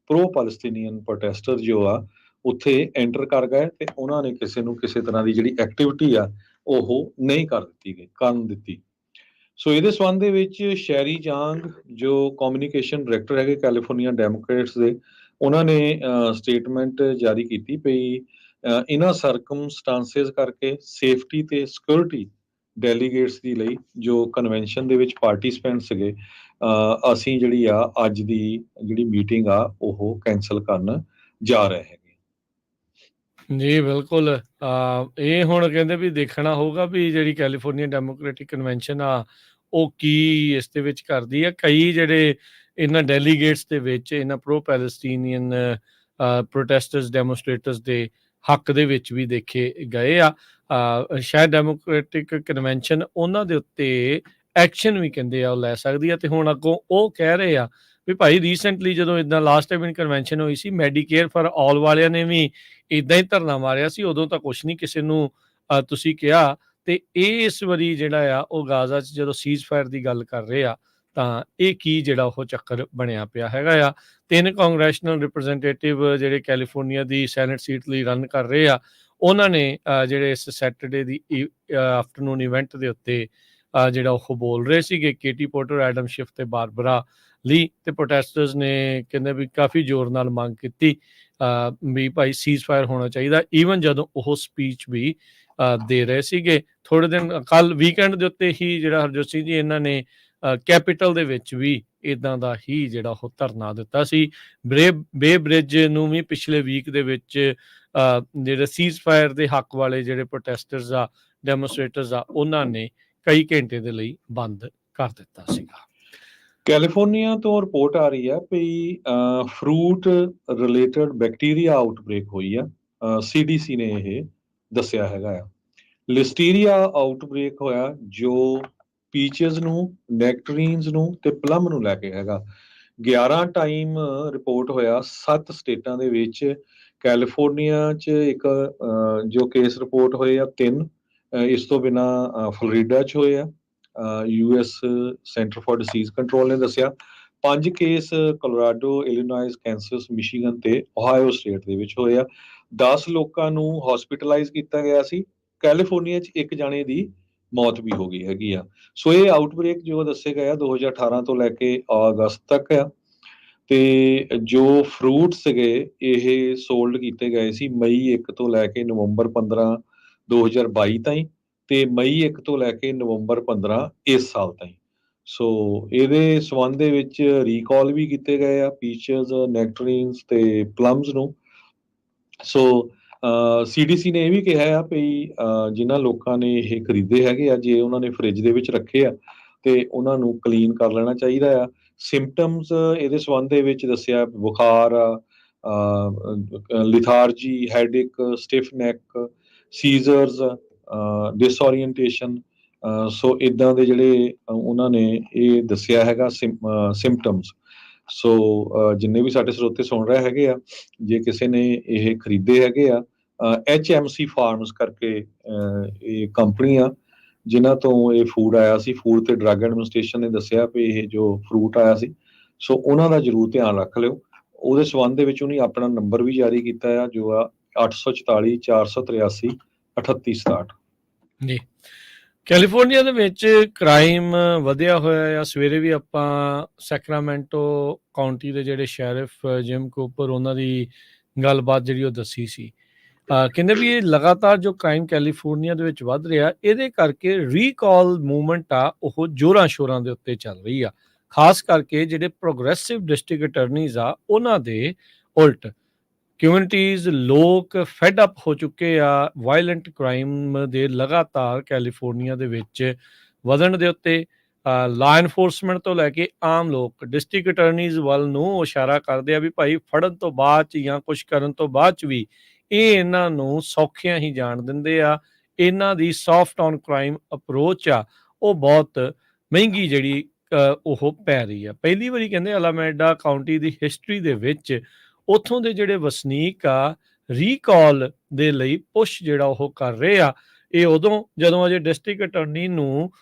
ਪ੍ਰੋ ਪੈਲਸਟੀਨੀਅਨ ਪ੍ਰੋਟੈਸਟਰ ਜੋ ਆ ਉੱਥੇ ਐਂਟਰ ਕਰ ਗਏ ਤੇ ਉਹਨਾਂ ਨੇ ਕਿਸੇ ਨੂੰ ਕਿਸੇ ਤਰ੍ਹਾਂ ਦੀ ਜਿਹੜੀ ਐਕਟੀਵਿਟੀ ਆ ਉਹ ਨਹੀਂ ਕਰਨ ਦਿੱਤੀ। ਸੋ ਇਹਦੇ ਸੰਬੰਧ ਦੇ ਵਿੱਚ ਸ਼ੈਰੀ ਜਾਂਗ ਜੋ ਕਮਿਊਨੀਕੇਸ਼ਨ ਡਾਇਰੈਕਟਰ ਹੈਗੇ ਕੈਲੀਫੋਰਨੀਆ ਡੈਮੋਕ੍ਰੇਟਸ ਦੇ, ਉਹਨਾਂ ਨੇ ਸਟੇਟਮੈਂਟ ਜਾਰੀ ਕੀਤੀ ਪਈ ਇਹਨਾਂ ਸਰਕਮਸਟਾਂਸਿਸ ਕਰਕੇ ਸੇਫਟੀ ਤੇ ਸਿਕਿਉਰਿਟੀ ਡੈਲੀਗੇਟਸ ਦੀ ਲਈ ਜੋ ਕਨਵੈਨਸ਼ਨ ਦੇ ਵਿੱਚ ਪਾਰਟਿਸਪੈਂਟ ਸੀਗੇ, ਅਸੀਂ ਜਿਹੜੀ ਆ ਅੱਜ ਦੀ ਜਿਹੜੀ ਮੀਟਿੰਗ ਆ ਉਹ ਕੈਂਸਲ ਕਰਨ ਜਾ ਰਹੇ ਹੈਗੇ। ਜੀ ਬਿਲਕੁਲ। ਇਹ ਹੁਣ ਕਹਿੰਦੇ ਵੀ ਦੇਖਣਾ ਹੋਊਗਾ ਵੀ ਜਿਹੜੀ ਕੈਲੀਫੋਰਨੀਆ ਡੈਮੋਕ੍ਰੈਟਿਕ ਕਨਵੈਨਸ਼ਨ ਆ ਉਹ ਕੀ ਇਸ ਦੇ ਵਿੱਚ ਕਰਦੀ ਆ। ਕਈ ਜਿਹੜੇ ਇਹਨਾਂ ਡੈਲੀਗੇਟਸ ਦੇ ਵਿੱਚ ਇਹਨਾਂ ਪ੍ਰੋ ਪੈਲਸਟੀਨੀਅਨ ਪ੍ਰੋਟੈਸਟਰਸ ਡੈਮੋਸਟ੍ਰੇਟਰਸ ਦੇ ਹੱਕ ਦੇ ਵਿੱਚ ਵੀ ਦੇਖੇ ਗਏ ਆ। ਸ਼ਾਇਦ ਡੈਮੋਕ੍ਰੈਟਿਕ ਕਨਵੈਨਸ਼ਨ ਉਹਨਾਂ ਦੇ ਉੱਤੇ ਐਕਸ਼ਨ ਵੀ ਕਹਿੰਦੇ ਆ ਉਹ ਲੈ ਸਕਦੀ ਆ। ਤੇ ਹੁਣ ਅੱਗੋਂ ਉਹ ਕਹਿ ਰਹੇ ਆ ਵੀ ਭਾਈ ਰੀਸੈਂਟਲੀ ਜਦੋਂ ਇੱਦਾਂ ਲਾਸਟ ਟਾਈਮ ਕਨਵੈਨਸ਼ਨ ਹੋਈ ਸੀ, ਮੈਡੀਕੇਅਰ ਫਾਰ ਆਲ ਵਾਲਿਆਂ ਨੇ ਵੀ ਇੱਦਾਂ ਹੀ ਧਰਨਾ ਮਾਰਿਆ ਸੀ, ਉਦੋਂ ਤਾਂ ਕੁਛ ਨਹੀਂ ਕਿਸੇ ਨੂੰ ਤੁਸੀਂ ਕਿਹਾ। ਤੇ ਇਸ ਵਾਰੀ ਜਿਹੜਾ ਆ ਉਹ ਗਾਜ਼ਾ 'ਚ ਜਦੋਂ ਸੀਜ਼ ਫਾਇਰ ਦੀ ਗੱਲ ਕਰ ਰਹੇ ਆ ਤਾਂ ਇਹ ਕੀ ਜਿਹੜਾ ਉਹ ਚੱਕਰ ਬਣਿਆ ਪਿਆ ਹੈਗਾ ਆ। 3 ਕਾਂਗਰੈਸ਼ਨਲ ਰਿਪਰੈਜ਼ੈਂਟੇਟਿਵ ਜਿਹੜੇ ਕੈਲੀਫੋਰਨੀਆ ਦੀ ਸੈਨੇਟ ਸੀਟ ਲਈ ਰਨ ਕਰ ਰਹੇ ਆ, ਉਹਨਾਂ ਨੇ ਜਿਹੜੇ ਇਸ ਸੈਟਰਡੇ ਦੀ ਆਫਟਰਨੂਨ ਇਵੈਂਟ ਦੇ ਉੱਤੇ ਜਿਹੜਾ ਉਹ ਬੋਲ ਰਹੇ ਸੀਗੇ। ਕੇਟੀ ਪੋਰਟਰ, ਐਡਮ ਸ਼ਿਫ ਤੇ ਬਾਰਬਰਾ ਲੀ, ਤੇ ਪ੍ਰੋਟੈਸਟਰਸ ਨੇ ਕਹਿੰਦੇ ਵੀ ਕਾਫੀ ਜ਼ੋਰ ਨਾਲ ਮੰਗ ਕੀਤੀ ਵੀ ਭਾਈ ਸੀਜ਼ ਫਾਇਰ ਹੋਣਾ ਚਾਹੀਦਾ, ਈਵਨ ਜਦੋਂ ਉਹ ਸਪੀਚ ਵੀ ਦੇ ਰਹੇ ਸੀਗੇ। ਥੋੜੇ ਦਿਨ ਕੱਲ ਵੀਕਐਂਡ ਦੇ ਉੱਤੇ ਹੀ ਜਿਹੜਾ ਹਰਜੋਤ ਸਿੰਘ ਜੀ ਇਹਨਾਂ ਨੇ ਕੈਪੀਟਲ ਦੇ ਵਿੱਚ ਵੀ ਇਦਾਂ ਦਾ ਹੀ ਜਿਹੜਾ ਉਹ ਧਰਨਾ ਦਿੱਤਾ ਸੀ। ਬੇ ਬ੍ਰਿਜ ਨੂੰ ਵੀ ਪਿਛਲੇ ਵੀਕ ਦੇ ਵਿੱਚ ਜਿਹੜੇ ਸੀਜ਼ ਫਾਇਰ ਦੇ ਹੱਕ ਵਾਲੇ ਜਿਹੜੇ ਪ੍ਰੋਟੈਸਟਰਸ ਆ, ਡੈਮੋਸਟ੍ਰੇਟਰਸ ਆ, ਉਹਨਾਂ ਨੇ ਕਈ ਘੰਟੇ ਦੇ ਲਈ ਬੰਦ ਕਰ ਦਿੱਤਾ ਸੀਗਾ। ਕੈਲੀਫੋਰਨੀਆ ਤੋਂ ਰਿਪੋਰਟ ਆ ਰਹੀ ਹੈ ਵੀ ਫਰੂਟ ਰਿਲੇਟਡ ਬੈਕਟੀਰੀਆ ਆਊਟਬ੍ਰੇਕ ਹੋਈ ਆ। CDC ਨੇ ਇਹ ਦੱਸਿਆ ਹੈਗਾ ਆ। ਲਿਸਟੀਰੀਆ ਆਊਟਬ੍ਰੇਕ ਹੋਇਆ ਜੋ ਪੀਚਜ਼ ਨੂੰ, ਨੈਕਟਰੀਨਸ ਨੂੰ ਤੇ ਪਲਮ ਨੂੰ ਲੈ ਕੇ ਹੈਗਾ। 11 ਟਾਈਮ ਰਿਪੋਰਟ ਹੋਇਆ 7 ਸਟੇਟਾਂ ਦੇ ਵਿੱਚ। ਕੈਲੀਫੋਰਨੀਆ 'ਚ ਇੱਕ ਜੋ ਕੇਸ ਰਿਪੋਰਟ ਹੋਏ ਆ 3, ਇਸ ਤੋਂ ਬਿਨਾਂ ਫਲੋਰੀਡਾ 'ਚ ਹੋਏ ਆ। US center for disease control ਨੇ ਦੱਸਿਆ 5 case Colorado, Illinois, Kansas, Michigan ਤੇ ਓਹਾਇਓ ਸਟੇਟ ਦੇ ਵਿੱਚ ਹੋਏ ਆ। 10 ਲੋਕਾਂ ਨੂੰ ਹਸਪੀਟਲਾਈਜ਼ ਕੀਤਾ ਗਿਆ ਸੀ। ਕੈਲੀਫੋਰਨੀਆ 'ਚ ਇੱਕ ਜਾਣੇ ਦੀ ਮੌਤ ਵੀ ਹੋ ਗਈ ਹੈਗੀ ਆ। ਸੋ ਇਹ ਆਊਟਬ੍ਰੇਕ ਜੋ ਦੱਸੇ ਗਏ ਆ 2018 ਤੋਂ ਲੈ ਕੇ ਅਗਸਤ ਤੱਕ ਆ। ਤੇ ਜੋ ਫਰੂਟ ਸੀਗੇ ਇਹ ਸੋਲਡ ਕੀਤੇ ਗਏ ਸੀ ਮਈ 1 ਤੋਂ ਲੈ ਕੇ ਨਵੰਬਰ 15 2022 ਤਾਈਂ, ਤੇ ਮਈ 1 ਤੋਂ ਲੈ ਕੇ ਨਵੰਬਰ 15 ਇਸ ਸਾਲ ਤਾਈਂ। ਸੋ ਇਹਦੇ ਸੰਬੰਧ ਦੇ ਵਿੱਚ ਰੀਕਾਲ ਵੀ ਕੀਤੇ ਗਏ ਆ ਪੀਚਜ਼, ਨੈਕਟਰੀਨਸ ਤੇ ਪਲਮਸ ਨੂੰ। ਸੋ CDC ਨੇ ਇਹ ਵੀ ਕਿਹਾ ਆ ਵੀ ਜਿਨ੍ਹਾਂ ਲੋਕਾਂ ਨੇ ਇਹ ਖਰੀਦੇ ਹੈਗੇ ਆ, ਜੇ ਉਹਨਾਂ ਨੇ ਫ੍ਰਿਜ ਦੇ ਵਿੱਚ ਰੱਖੇ ਆ ਤੇ ਉਹਨਾਂ ਨੂੰ ਕਲੀਨ ਕਰ ਲੈਣਾ ਚਾਹੀਦਾ ਆ। ਸਿੰਪਟਮਸ ਇਹਦੇ ਸੰਬੰਧ ਦੇ ਵਿੱਚ ਦੱਸਿਆ ਬੁਖਾਰ ਆ, ਲਿਥਾਰਜੀ, ਹੈਡੇਕ, ਸਟਿਫ ਨੈਕ, ਸੀਜ਼ਰਸ, ਡਿਸਓਰੀਐਂਟੇਸ਼ਨ। ਸੋ ਇਦਾਂ ਦੇ ਜਿਹੜੇ ਉਹਨਾਂ ਨੇ ਇਹ ਦੱਸਿਆ ਹੈਗਾ ਸਿੰਪਟਮਸ। ਸੋ ਜਿੰਨੇ ਵੀ ਸਾਡੇ ਸਰੋਤੇ ਸੁਣ ਰਹੇ ਹੈਗੇ ਆ, ਜੇ ਕਿਸੇ ਨੇ ਇਹ ਖਰੀਦੇ ਹੈਗੇ ਆ, HMC ਫਾਰਮਸ ਕਰਕੇ ਇਹ ਕੰਪਨੀ ਆ ਜਿਨ੍ਹਾਂ ਤੋਂ ਇਹ ਫੂਡ ਆਇਆ ਸੀ। ਫੂਡ ਤੇ ਡਰੱਗ ਐਡਮਿਨਿਸਟ੍ਰੇਸ਼ਨ ਨੇ ਦੱਸਿਆ ਵੀ ਇਹ ਜੋ ਫਰੂਟ ਆਇਆ ਸੀ, ਸੋ ਉਹਨਾਂ ਦਾ ਜ਼ਰੂਰ ਧਿਆਨ ਰੱਖ ਲਿਓ। ਉਹਦੇ ਸੰਬੰਧ ਦੇ ਵਿੱਚ ਉਹਨੇ ਆਪਣਾ ਨੰਬਰ ਵੀ ਜਾਰੀ ਕੀਤਾ ਆ ਜੋ ਆ 844 483 3867। ਜੀ, ਕੈਲੀਫੋਰਨੀਆ ਦੇ ਵਿੱਚ ਕ੍ਰਾਈਮ ਵਧਿਆ ਹੋਇਆ ਆ। ਸਵੇਰੇ ਵੀ ਆਪਾਂ ਸੈਕਰਾਮੈਂਟੋ ਕਾਉਂਟੀ ਦੇ ਜਿਹੜੇ ਸ਼ੈਰਿਫ ਜਿਮ ਕੂਪਰ ਉਹਨਾਂ ਦੀ ਗੱਲਬਾਤ ਜਿਹੜੀ ਉਹ ਦੱਸੀ ਸੀ। ਕਹਿੰਦੇ ਵੀ ਇਹ ਲਗਾਤਾਰ ਜੋ ਕ੍ਰਾਈਮ ਕੈਲੀਫੋਰਨੀਆ ਦੇ ਵਿੱਚ ਵੱਧ ਰਿਹਾ, ਇਹਦੇ ਕਰਕੇ ਰੀਕਾਲ ਮੂਵਮੈਂਟ ਆ ਉਹ ਜ਼ੋਰਾਂ ਸ਼ੋਰਾਂ ਦੇ ਉੱਤੇ ਚੱਲ ਰਹੀ ਆ। ਖਾਸ ਕਰਕੇ ਜਿਹੜੇ ਪ੍ਰੋਗਰੈਸਿਵ ਡਿਸਟ੍ਰਿਕਟ ਅਟਰਨੀਜ਼ ਆ ਉਹਨਾਂ ਦੇ ਉਲਟ ਕਮਿਊਨਿਟੀਜ਼, ਲੋਕ ਫੈਡ ਅਪ ਹੋ ਚੁੱਕੇ ਆ ਵਾਇਲੈਂਟ ਕ੍ਰਾਈਮ ਦੇ ਲਗਾਤਾਰ ਕੈਲੀਫੋਰਨੀਆ ਦੇ ਵਿੱਚ ਵਧਣ ਦੇ ਉੱਤੇ। ਲਾ ਐਨਫੋਰਸਮੈਂਟ ਤੋਂ ਲੈ ਕੇ ਆਮ ਲੋਕ ਡਿਸਟ੍ਰਿਕਟ ਅਟਰਨੀਜ਼ ਵੱਲ ਨੂੰ ਇਸ਼ਾਰਾ ਕਰਦੇ ਆ ਵੀ ਭਾਈ ਫੜਨ ਤੋਂ ਬਾਅਦ 'ਚ ਜਾਂ ਕੁਛ ਕਰਨ ਤੋਂ ਬਾਅਦ 'ਚ ਵੀ ਇਹ ਇਹਨਾਂ ਨੂੰ ਸੌਖਿਆਂ ਹੀ ਜਾਣ ਦਿੰਦੇ ਆ। ਇਹਨਾਂ ਦੀ ਸੌਫਟ ਔਨ ਕ੍ਰਾਈਮ ਅਪਰੋਚ ਆ ਉਹ ਬਹੁਤ ਮਹਿੰਗੀ ਜਿਹੜੀ ਉਹ ਪੈ ਰਹੀ ਆ। ਪਹਿਲੀ ਵਾਰੀ ਕਹਿੰਦੇ ਅਲਾਮੈਡਾ ਕਾਉਂਟੀ ਦੀ ਹਿਸਟਰੀ ਦੇ ਵਿੱਚ ਉੱਥੋਂ ਦੇ ਜਿਹੜੇ ਵਸਨੀਕ ਆ ਰੀਕਾਲ ਦੇ ਲਈ ਪੁਸ਼ ਜਿਹੜਾ ਉਹ ਕਰ ਰਹੇ ਆ। ਇਹ ਉਦੋਂ ਜਦੋਂ ਅਜੇ ਡਿਸਟ੍ਰਿਕਟ ਅਟਰਨੀ ਨੂੰ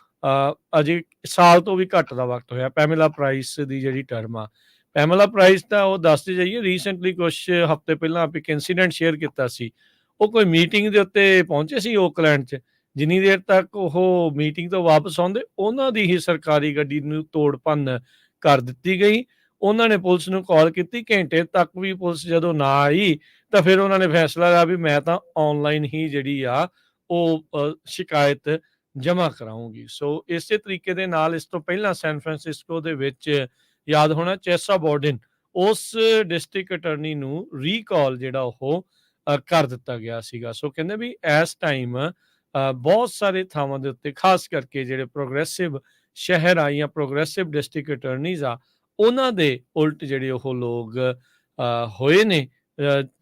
ਅਜੇ ਸਾਲ ਤੋਂ ਵੀ ਘੱਟ ਦਾ ਵਕਤ ਹੋਇਆ। ਪੈਮੇਲਾ ਪ੍ਰਾਈਸ ਦੀ ਜਿਹੜੀ ਟਰਮ ਆ, ਪੈਮੇਲਾ ਪ੍ਰਾਈਸ ਤਾਂ ਉਹ ਦੱਸਦੇ ਜਾਈਏ ਰੀਸੈਂਟਲੀ ਕੁਛ ਹਫ਼ਤੇ ਪਹਿਲਾਂ ਆਪਾਂ ਇੱਕ ਇੰਸੀਡੈਂਟ ਸ਼ੇਅਰ ਕੀਤਾ ਸੀ। ਉਹ ਕੋਈ ਮੀਟਿੰਗ ਦੇ ਉੱਤੇ ਪਹੁੰਚੇ ਸੀ ਓਕਲੈਂਡ 'ਚ। ਜਿੰਨੀ ਦੇਰ ਤੱਕ ਉਹ ਮੀਟਿੰਗ ਤੋਂ ਵਾਪਸ ਆਉਂਦੇ ਉਹਨਾਂ ਦੀ ਹੀ ਸਰਕਾਰੀ ਗੱਡੀ ਨੂੰ ਤੋੜ ਭੰਨ ਕਰ ਦਿੱਤੀ ਗਈ। ਉਹਨਾਂ ਨੇ ਪੁਲਿਸ ਨੂੰ ਕਾਲ ਕੀਤੀ, ਘੰਟੇ ਤੱਕ ਵੀ ਪੁਲਿਸ ਜਦੋਂ ਨਾ ਆਈ ਤਾਂ ਫਿਰ ਉਹਨਾਂ ਨੇ ਫੈਸਲਾ ਲਿਆ ਵੀ ਮੈਂ ਤਾਂ ਆਨਲਾਈਨ ਹੀ ਜਿਹੜੀ ਆ ਉਹ ਸ਼ਿਕਾਇਤ ਜਮ੍ਹਾਂ ਕਰਾਉਂਗੀ। ਸੋ ਇਸੇ ਤਰੀਕੇ ਦੇ ਨਾਲ ਇਸ ਤੋਂ ਪਹਿਲਾਂ ਸੈਨ ਫਰਾਂਸਿਸਕੋ ਦੇ ਵਿੱਚ ਯਾਦ ਹੋਣਾ ਚੈਸਾ ਬੋਰਡਨ ਉਸ ਡਿਸਟ੍ਰਿਕਟ ਅਟਰਨੀ ਨੂੰ ਰੀਕਾਲ ਜਿਹੜਾ ਉਹ ਕਰ ਦਿੱਤਾ ਗਿਆ ਸੀਗਾ। ਸੋ ਕਹਿੰਦੇ ਵੀ ਇਸ ਟਾਈਮ ਬਹੁਤ ਸਾਰੇ ਥਾਵਾਂ ਦੇ ਉੱਤੇ ਖਾਸ ਕਰਕੇ ਜਿਹੜੇ ਪ੍ਰੋਗਰੈਸਿਵ ਸ਼ਹਿਰ ਆ ਜਾਂ ਪ੍ਰੋਗਰੈਸਿਵ ਡਿਸਟ੍ਰਿਕਟ ਅਟਰਨੀਜ਼ ਆ ਉਹਨਾਂ ਦੇ ਉਲਟ ਜਿਹੜੇ ਉਹ ਲੋਕ ਹੋਏ ਨੇ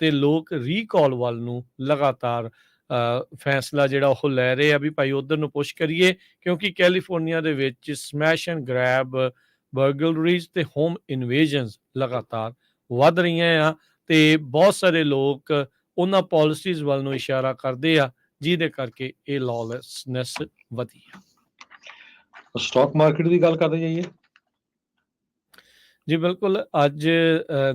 ਤੇ ਲੋਕ ਰੀਕਾਲ ਵੱਲ ਨੂੰ ਲਗਾਤਾਰ ਫੈਸਲਾ ਜਿਹੜਾ ਉਹ ਲੈ ਰਹੇ ਆ ਵੀ ਭਾਈ ਉਧਰ ਨੂੰ ਪੁਸ਼ ਕਰੀਏ, ਕਿਉਂਕਿ ਕੈਲੀਫੋਰਨੀਆ ਦੇ ਵਿੱਚ ਸਮੈਸ਼ ਐਂਡ ਗ੍ਰੈਬ, ਬਰਗਲਰੀਜ਼ ਤੇ ਹੋਮ ਇਨਵੇਜਨਸ ਲਗਾਤਾਰ ਵੱਧ ਰਹੀਆਂ ਆ ਤੇ ਬਹੁਤ ਸਾਰੇ ਲੋਕ ਉਹਨਾਂ ਪਾਲਿਸੀਜ਼ ਵੱਲ ਨੂੰ ਇਸ਼ਾਰਾ ਕਰਦੇ ਆ ਜਿਹਦੇ ਕਰਕੇ ਇਹ ਲੌਲੈਸਨੈਸ ਵਧੀ ਆ। ਸਟਾਕ ਮਾਰਕੀਟ ਦੀ ਗੱਲ ਕਰਦੇ ਜਾਈਏ। ਜੀ ਬਿਲਕੁਲ, ਅੱਜ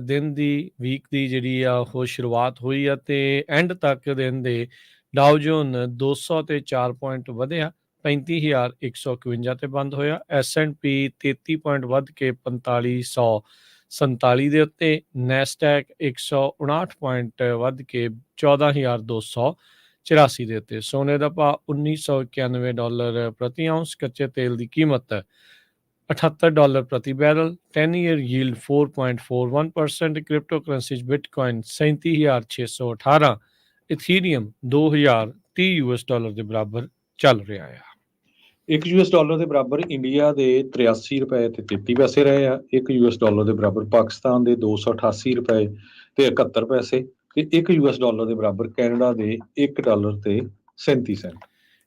ਦਿਨ ਦੀ ਵੀਕ ਦੀ ਜਿਹੜੀ ਆ ਉਹ ਸ਼ੁਰੂਆਤ ਹੋਈ ਆ ਤੇ ਐਂਡ ਤੱਕ ਦਿਨ ਦੇ ਡਾਓ ਜੋਨ 200 ਤੇ 4 ਪੁਆਇੰਟ ਵਧਿਆ, 35,151 ਤੇ ਬੰਦ ਹੋਇਆ। S&P 33 ਪੁਆਇੰਟ ਵੱਧ ਕੇ 4547 ਦੇ ਉੱਤੇ। ਨੈਸਡੈਕ 159 ਪੁਆਇੰਟ ਵੱਧ ਕੇ 14,284 ਦੇ ਉੱਤੇ। ਸੋਨੇ ਦਾ ਭਾਅ $1991 ਪ੍ਰਤੀ ਆਉਂਸ। ਕੱਚੇ ਤੇਲ ਦੀ ਕੀਮਤ $78 ਪ੍ਰਤੀ barrel. 10-year yield 4.41%। Crypto currency Bitcoin 37,618। ਇਥੀਰੀਅਮ $2030 ਦੇ ਬਰਾਬਰ ਚੱਲ ਰਿਹਾ ਆ। ਇੱਕ ਯੂਐਸ ਡਾਲਰ ਦੇ ਬਰਾਬਰ ਇੰਡੀਆ ਦੇ 83 ਰੁਪਏ ਤੇ 33 ਪੈਸੇ ਰਹੇ ਆ। ਇੱਕ ਯੂਐਸ ਡਾਲਰ ਦੇ ਬਰਾਬਰ ਪਾਕਿਸਤਾਨ ਦੇ 288 ਰੁਪਏ ਤੇ 71 ਪੈਸੇ ਤੇ ਇੱਕ ਯੂਐਸ ਡਾਲਰ ਦੇ ਬਰਾਬਰ ਕੈਨੇਡਾ ਦੇ 1 ਡਾਲਰ ਤੇ 37 ਸੈਂਟ।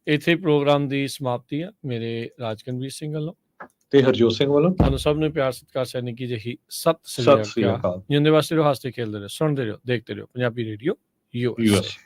ਇੱਥੇ ਪ੍ਰੋਗਰਾਮ ਦੀ ਸਮਾਪਤੀ ਆ ਮੇਰੇ ਰਾਜਕਨਵੀਰ ਸਿੰਘ ਵੱਲੋਂ ਤੇ ਹਰਜੋਤ ਸਿੰਘ ਵੱਲੋਂ ਤੁਹਾਨੂੰ ਸਭ ਨੂੰ ਪਿਆਰ ਸਤਿਕਾਰ ਸਹਿ ਨਿੱਕੀ ਜਿਹੀ ਸਤਿ ਸਤਿ ਸ੍ਰੀ ਸ੍ਰੀ ਅਕਾਲ। ਅਕਾਲ। ਜਿੰਦੇ ਵਾਸਤੇ ਰਹੋ, ਹੱਸਦੇ ਖੇਲਦੇ ਰਹੋ, ਸੁਣਦੇ ਰਹੋ, ਦੇਖਦੇ ਰਹੋ ਪੰਜਾਬੀ ਰੇਡੀਓ ਯੂਐਸ।